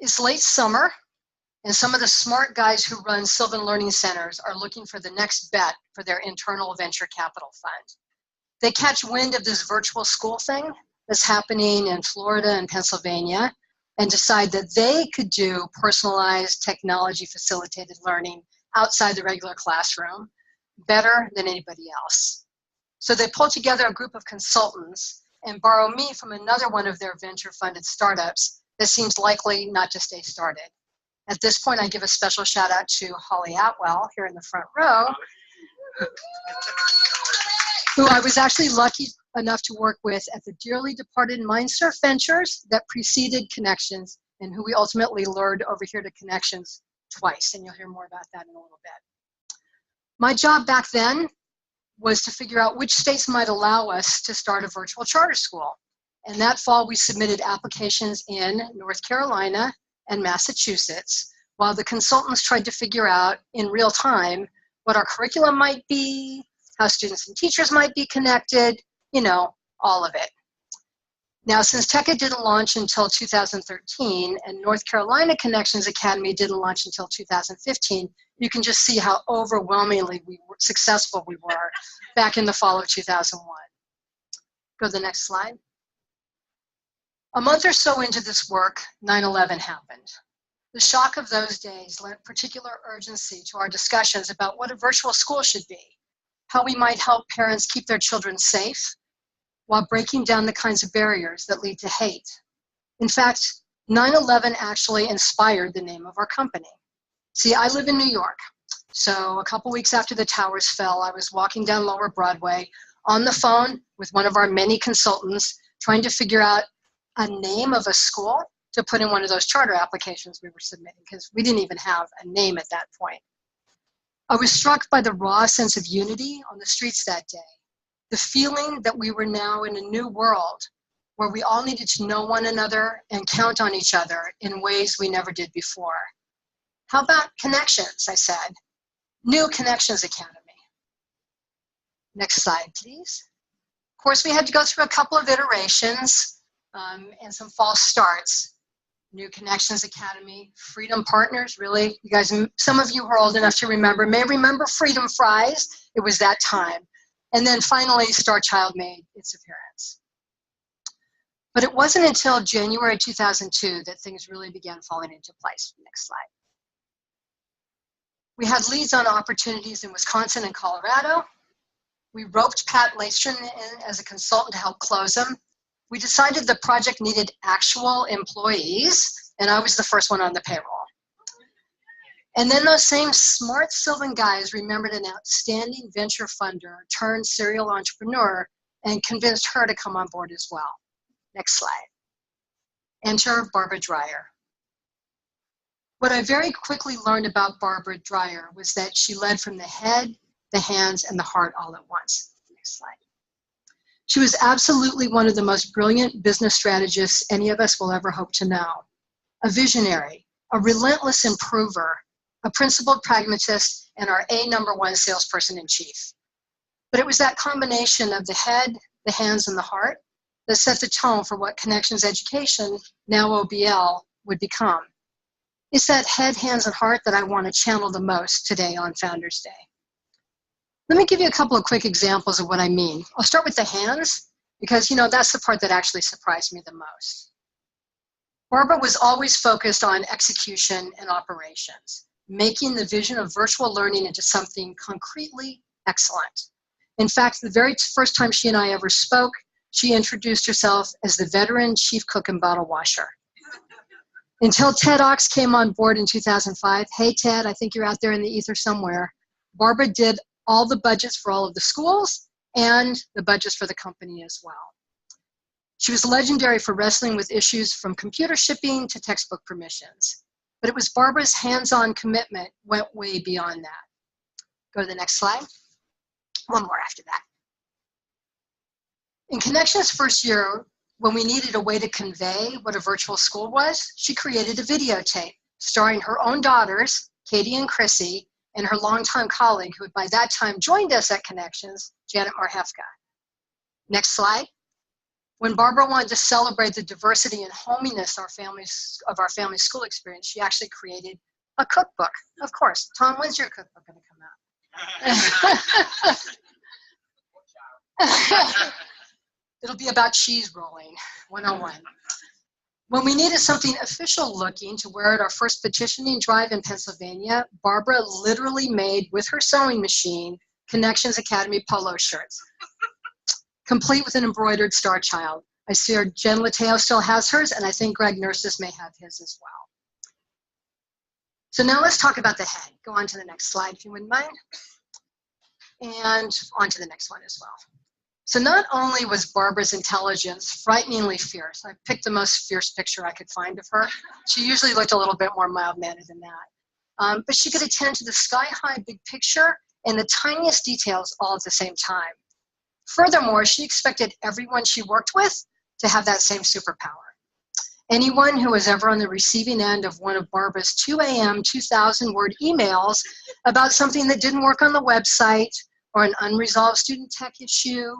It's late summer, and some of the smart guys who run Sylvan Learning Centers are looking for the next bet for their internal venture capital fund. They catch wind of this virtual school thing that's happening in Florida and Pennsylvania and decide that they could do personalized technology facilitated learning outside the regular classroom better than anybody else. So they pull together a group of consultants and borrow me from another one of their venture funded startups that seems likely not to stay started. At this point, I give a special shout out to Holly Atwell here in the front row, who I was actually lucky enough to work with at the dearly departed MindSurf Ventures that preceded Connections, and who we ultimately lured over here to Connections twice, and you'll hear more about that in a little bit. My job back then was to figure out which states might allow us to start a virtual charter school. And that fall, we submitted applications in North Carolina and Massachusetts, while the consultants tried to figure out in real time what our curriculum might be, how students and teachers might be connected, you know, all of it. Now, since TECA didn't launch until 2013 and North Carolina Connections Academy didn't launch until 2015, you can just see how overwhelmingly successful we were back in the fall of 2001. Go to the next slide. A month or so into this work, 9/11 happened. The shock of those days lent particular urgency to our discussions about what a virtual school should be, how we might help parents keep their children safe while breaking down the kinds of barriers that lead to hate. In fact, 9/11 actually inspired the name of our company. See, I live in New York, so a couple weeks after the towers fell, I was walking down Lower Broadway on the phone with one of our many consultants trying to figure out a name of a school to put in one of those charter applications we were submitting, because we didn't even have a name at that point. I was struck by the raw sense of unity on the streets that day, the feeling that we were now in a new world where we all needed to know one another and count on each other in ways we never did before. How about Connections, I said. New Connections Academy. Next slide, please. Of course, we had to go through a couple of iterations and some false starts. New Connections Academy, Freedom Partners, really, you guys, some of you who are old enough to remember may remember Freedom Fries. It was that time. And then finally, Star Child made its appearance. But it wasn't until January 2002 that things really began falling into place. Next slide. We had leads on opportunities in Wisconsin and Colorado. We roped Pat Lastron in as a consultant to help close them. We decided the project needed actual employees, and I was the first one on the payroll. And then those same smart Sylvan guys remembered an outstanding venture funder turned serial entrepreneur and convinced her to come on board as well. Next slide. Enter Barbara Dreyer. What I very quickly learned about Barbara Dreyer was that she led from the head, the hands, and the heart all at once. Next slide. She was absolutely one of the most brilliant business strategists any of us will ever hope to know. A visionary, a relentless improver, a principled pragmatist, and our #1 salesperson in chief. But it was that combination of the head, the hands, and the heart that set the tone for what Connections Education, now OBL, would become. It's that head, hands, and heart that I want to channel the most today on Founders Day. Let me give you a couple of quick examples of what I mean. I'll start with the hands, because that's the part that actually surprised me the most. Barbara was always focused on execution and operations, making the vision of virtual learning into something concretely excellent. In fact, the very first time she and I ever spoke, she introduced herself as the veteran chief cook and bottle washer. Until Ted Ox came on board in 2005, hey Ted, I think you're out there in the ether somewhere, Barbara did all the budgets for all of the schools and the budgets for the company as well. She was legendary for wrestling with issues from computer shipping to textbook permissions. But it was Barbara's hands-on commitment went way beyond that. Go to the next slide. One more after that. In Connections' first year, when we needed a way to convey what a virtual school was, she created a videotape starring her own daughters, Katie and Chrissy, and her longtime colleague, who had by that time joined us at Connections, Janet Marhefka. Next slide. When Barbara wanted to celebrate the diversity and hominess of our family school experience, she actually created a cookbook. Of course. Tom, when's your cookbook going to come out? It'll be about cheese rolling, 101. When we needed something official looking to wear at our first petitioning drive in Pennsylvania, Barbara literally made, with her sewing machine, Connections Academy polo shirts, complete with an embroidered star child. I see our Jen Lateo still has hers, and I think Greg Nurses may have his as well. So now let's talk about the head. Go on to the next slide, if you wouldn't mind. And on to the next one as well. So not only was Barbara's intelligence frighteningly fierce, I picked the most fierce picture I could find of her. She usually looked a little bit more mild-mannered than that. But she could attend to the sky-high big picture and the tiniest details all at the same time. Furthermore, she expected everyone she worked with to have that same superpower. Anyone who was ever on the receiving end of one of Barbara's 2 a.m. 2,000-word emails about something that didn't work on the website, or an unresolved student tech issue,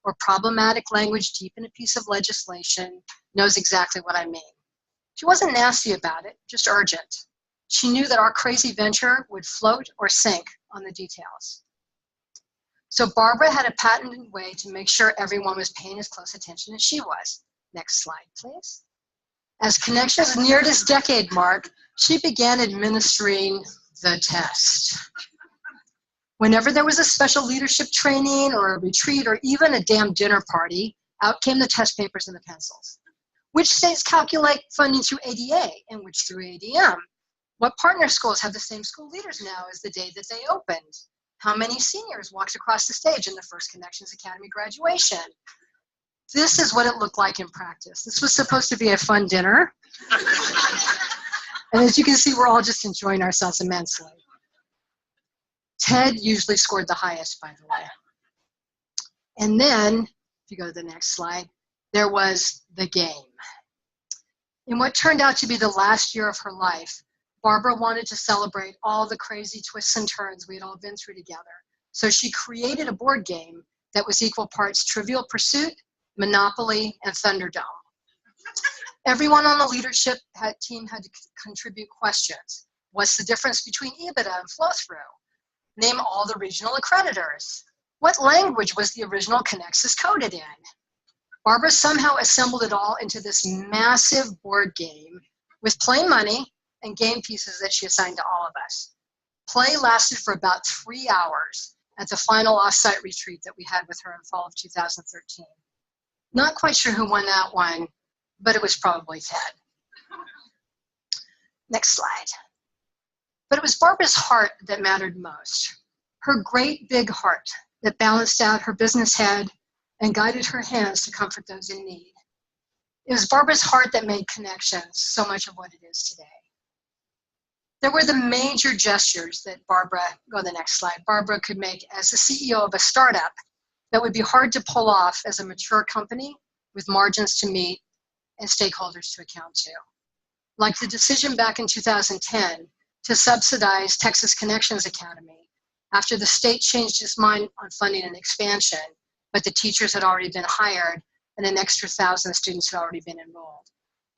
or problematic language deep in a piece of legislation knows exactly what I mean. She wasn't nasty about it, just urgent. She knew that our crazy venture would float or sink on the details. So Barbara had a patented way to make sure everyone was paying as close attention as she was. Next slide, please. As Connections neared its decade mark, she began administering the test. Whenever there was a special leadership training or a retreat or even a damn dinner party, out came the test papers and the pencils. Which states calculate funding through ADA and which through ADM? What partner schools have the same school leaders now as the day that they opened? How many seniors walked across the stage in the first Connections Academy graduation? This is what it looked like in practice. This was supposed to be a fun dinner. And as you can see, we're all just enjoying ourselves immensely. Ted usually scored the highest, by the way. And then, if you go to the next slide, there was the game. In what turned out to be the last year of her life, Barbara wanted to celebrate all the crazy twists and turns we had all been through together. So she created a board game that was equal parts Trivial Pursuit, Monopoly, and Thunderdome. Everyone on the leadership team had to contribute questions. What's the difference between EBITDA and flow-through? Name all the regional accreditors. What language was the original Connexus coded in? Barbara somehow assembled it all into this massive board game with play money and game pieces that she assigned to all of us. Play lasted for about 3 hours at the final offsite retreat that we had with her in fall of 2013. Not quite sure who won that one, but it was probably Ted. Next slide. But it was Barbara's heart that mattered most. Her great big heart that balanced out her business head and guided her hands to comfort those in need. It was Barbara's heart that made Connections so much of what it is today. There were the major gestures that Barbara, go to the next slide, Barbara could make as the CEO of a startup that would be hard to pull off as a mature company with margins to meet and stakeholders to account to. Like the decision back in 2010 to subsidize Texas Connections Academy after the state changed its mind on funding and expansion, but the teachers had already been hired and an extra 1,000 students had already been enrolled.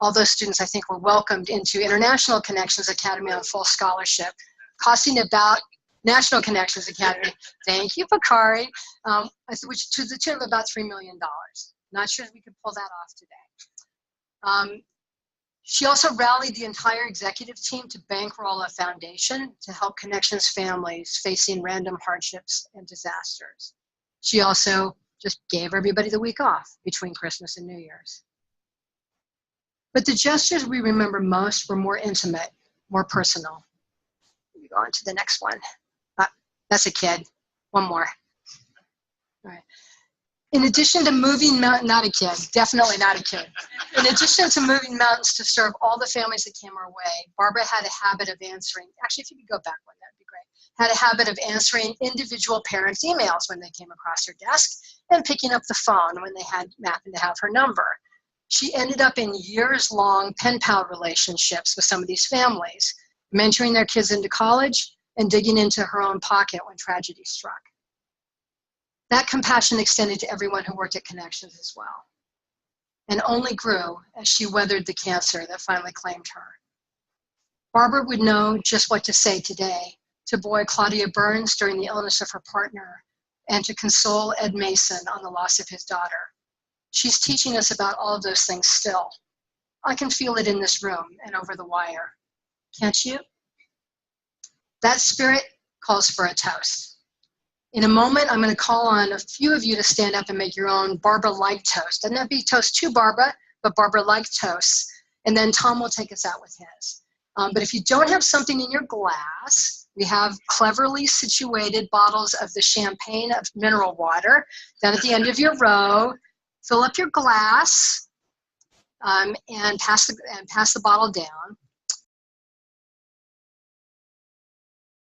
All those students, I think, were welcomed into International Connections Academy on full scholarship, costing about National Connections Academy, thank you, Bakari, which to the tune of about $3 million. Not sure if we could pull that off today. She also rallied the entire executive team to bankroll a foundation to help Connections families facing random hardships and disasters. She also just gave everybody the week off between Christmas and New Year's. But the gestures we remember most were more intimate, more personal. We go on to the next one. That's a kid. One more. All right. In addition to moving mountains, not a kid, definitely not a kid. In addition to moving mountains to serve all the families that came our way, Barbara had a habit of answering, actually if you could go back one, that'd be great, had a habit of answering individual parents' emails when they came across her desk and picking up the phone when they happened to have her number. She ended up in years-long pen pal relationships with some of these families, mentoring their kids into college and digging into her own pocket when tragedy struck. That compassion extended to everyone who worked at Connections as well. and only grew as she weathered the cancer that finally claimed her. Barbara would know just what to say today to buoy Claudia Burns during the illness of her partner and to console Ed Mason on the loss of his daughter. She's teaching us about all of those things still. I can feel it in this room and over the wire. Can't you? That spirit calls for a toast. In a moment, I'm going to call on a few of you to stand up and make your own Barbara-like toast. Doesn't have to be toast to Barbara, but Barbara-like toasts. And then Tom will take us out with his. But if you don't have something in your glass, we have cleverly situated bottles of the champagne of mineral water down at the end of your row. Fill up your glass and pass the bottle down.